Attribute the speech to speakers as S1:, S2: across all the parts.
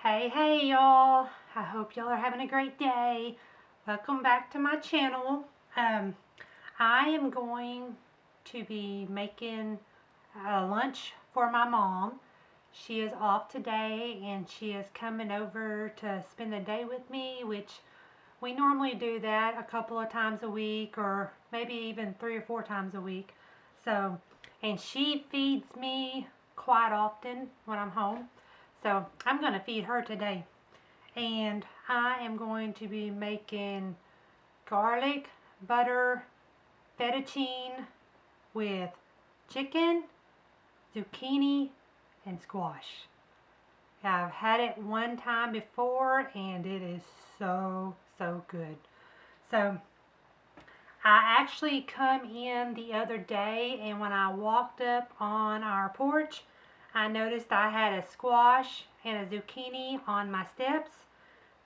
S1: Hey y'all, I hope y'all are having a great day. Welcome back to my channel. I am going to be making lunch for my mom. She is off today and she is coming over to spend the day with me, which we normally do that a couple of times a week or maybe even 3 or 4 times a week. And she feeds me quite often when I'm home. So I'm going to feed her today. And I am going to be making garlic butter fettuccine with chicken, zucchini, and squash. I've had it one time before and it is so good. So I actually come in the other day, and when I walked up on our porch, I noticed I had a squash and a zucchini on my steps.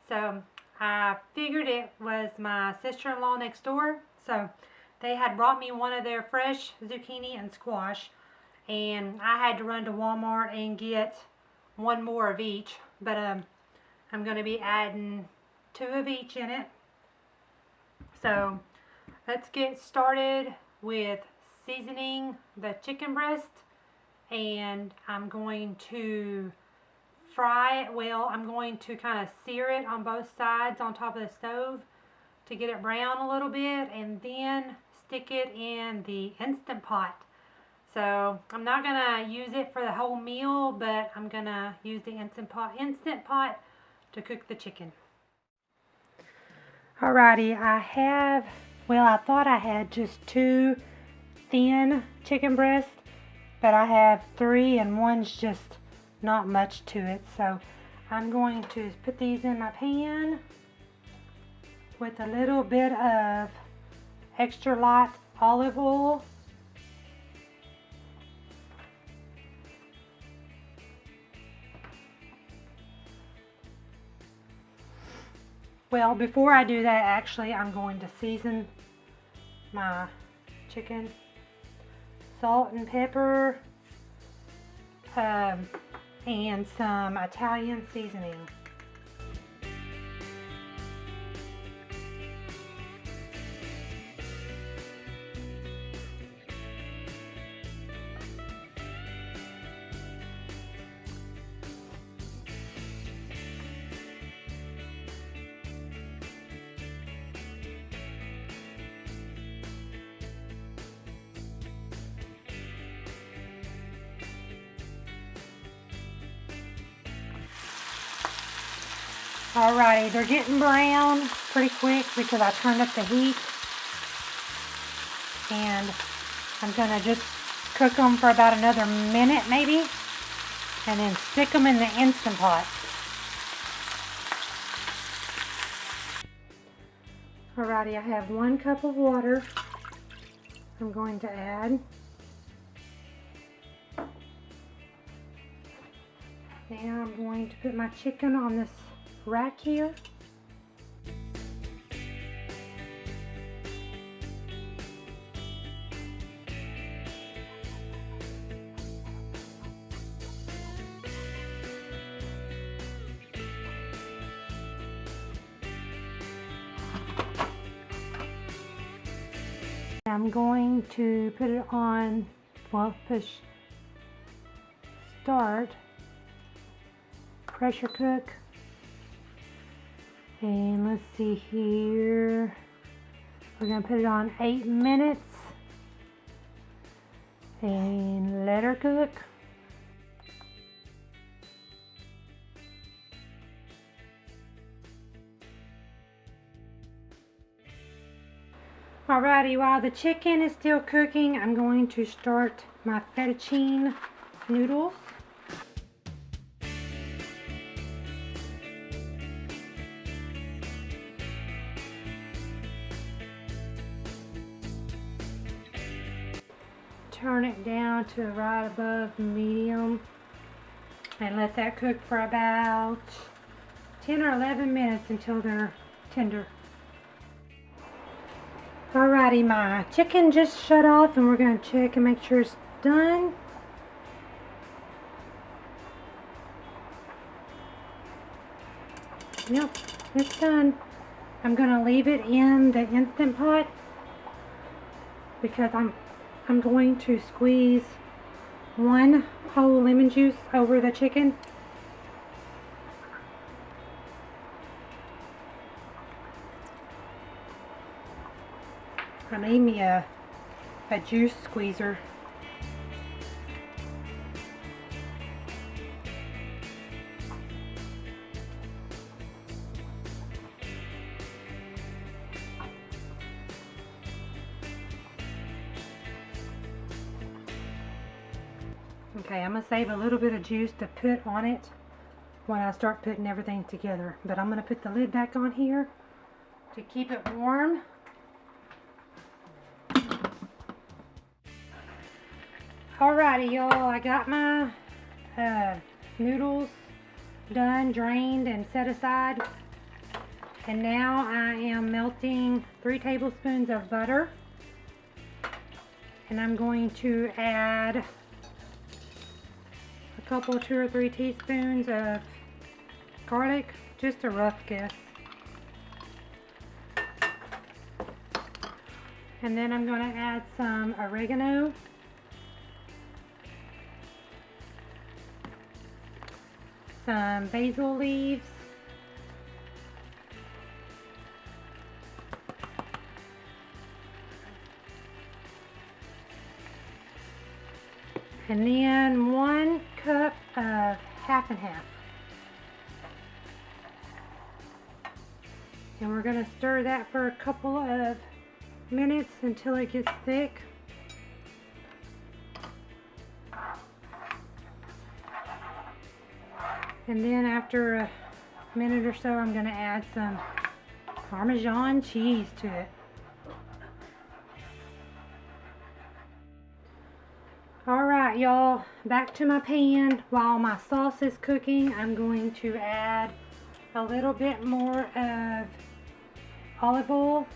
S1: So I figured it was my sister-in-law next door. So they had brought me one of their fresh zucchini and squash, and I had to run to Walmart and get one more of each. But I'm going to be adding 2 of each in it. So let's get started with seasoning the chicken breast. And I'm going to fry it. Well, I'm going to kind of sear it on both sides on top of the stove to get it brown a little bit, and then stick it in the Instant Pot. So I'm not going to use it for the whole meal, but I'm going to use the Instant Pot to cook the chicken. Alrighty, I thought I had just 2 thin chicken breasts, but I have 3 and one's just not much to it. So I'm going to put these in my pan with a little bit of extra light olive oil. Well, before I do that, actually, I'm going to season my chicken. Salt and pepper, and some Italian seasoning. Alrighty, they're getting brown pretty quick because I turned up the heat. And I'm going to just cook them for about another minute maybe, and then stick them in the Instant Pot. Alrighty, I have 1 cup of water I'm going to add. Now I'm going to put my chicken on this rack here. I'm going to put it on, push start, pressure cook. And let's see here, we're going to put it on 8 minutes and let her cook. Alrighty, while the chicken is still cooking, I'm going to start my fettuccine noodles. Turn it down to right above medium and let that cook for about 10 or 11 minutes until they're tender. Alrighty, my chicken just shut off, and we're going to check and make sure it's done. Yep, it's done. I'm gonna leave it in the Instant Pot because I'm going to squeeze 1 whole lemon juice over the chicken. I made me a juice squeezer. Okay, I'm going to save a little bit of juice to put on it when I start putting everything together. But I'm going to put the lid back on here to keep it warm. Alrighty, y'all, I got my noodles done, drained, and set aside. And now I am melting 3 tablespoons of butter. And I'm going to add a couple, 2 or 3 teaspoons of garlic, just a rough guess. And then I'm going to add some oregano. Some basil leaves. And then 1 cup of half and half. And we're going to stir that for a couple of minutes until it gets thick. And then after a minute or so, I'm going to add some Parmesan cheese to it. Alright, y'all, back to my pan. While my sauce is cooking, I'm going to add a little bit more of olive oil.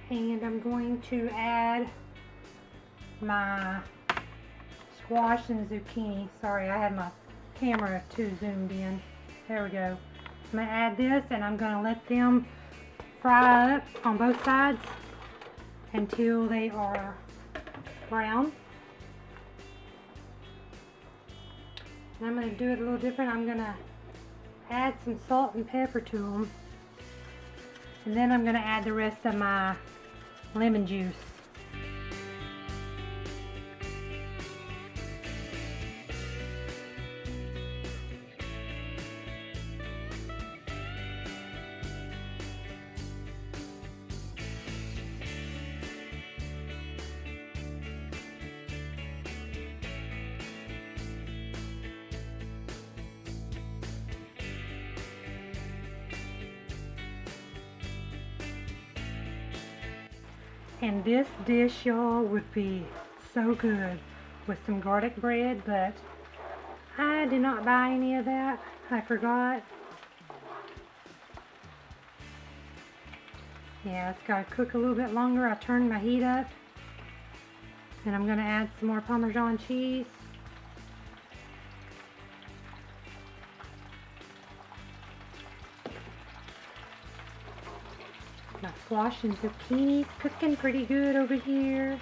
S1: And I'm going to add my squash and zucchini. Sorry, I had my camera too zoomed in. There we go. I'm going to add this and I'm going to let them fry up on both sides until they are brown. And I'm going to do it a little different. I'm going to add some salt and pepper to them. And then I'm going to add the rest of my lemon juice. And this dish, y'all, would be so good with some garlic bread, but I did not buy any of that. I forgot. Yeah, it's got to cook a little bit longer. I turned my heat up. And I'm going to add some more Parmesan cheese. My squash and zucchini's cooking pretty good over here.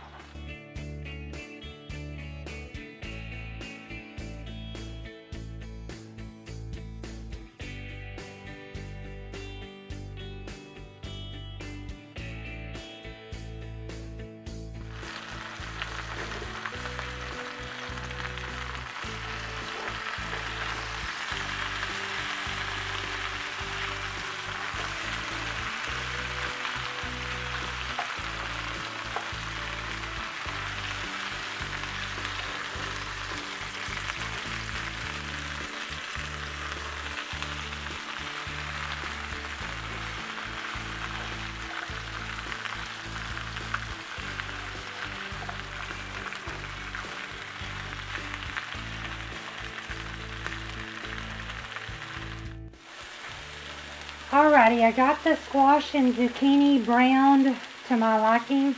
S1: Alrighty, I got the squash and zucchini browned to my liking.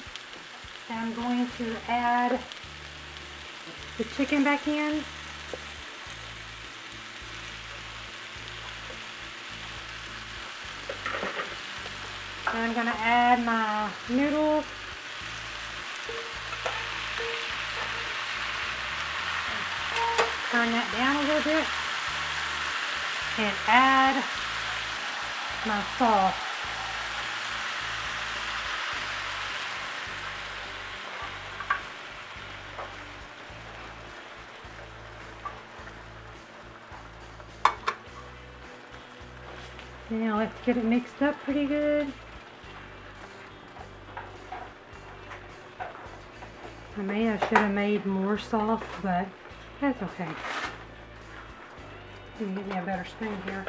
S1: And I'm going to add the chicken back in. I'm going to add my noodles. Turn that down a little bit. And add my sauce. Now let's get it mixed up pretty good. I should have made more sauce, but that's okay. Let me get me a better spoon here.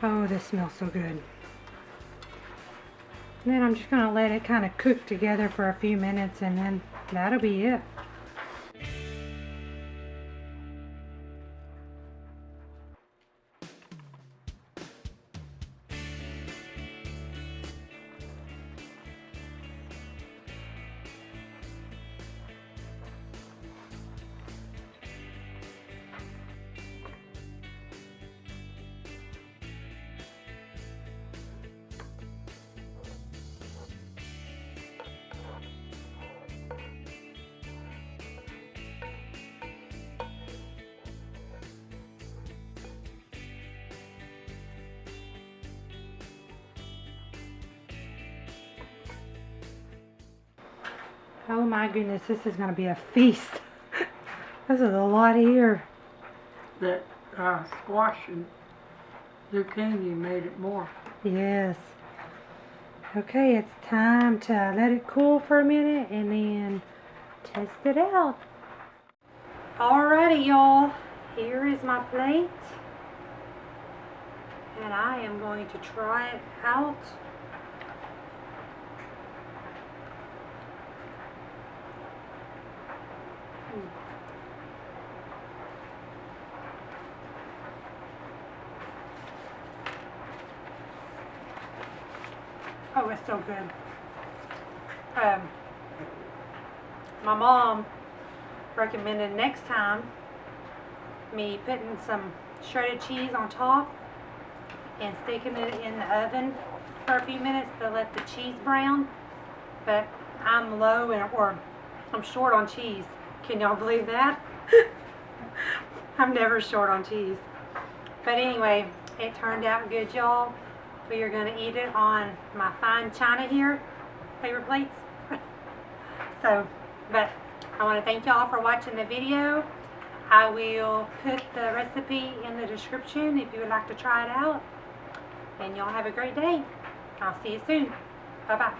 S1: Oh, this smells so good. And then I'm just going to let it kind of cook together for a few minutes, and then that'll be it. Oh my goodness, this is going to be a feast. This is a lot here.
S2: That squash and zucchini made it more.
S1: Yes. Okay, it's time to let it cool for a minute and then test it out. Alrighty, y'all. Here is my plate. And I am going to try it out. Oh, it's so good. My mom recommended next time me putting some shredded cheese on top and sticking it in the oven for a few minutes to let the cheese brown. But I'm low or I'm short on cheese. Can y'all believe that? I'm never short on cheese. But anyway, it turned out good, y'all. We are going to eat it on my fine china here, paper plates. But I want to thank y'all for watching the video. I will put the recipe in the description if you would like to try it out. And y'all have a great day. I'll see you soon. Bye-bye.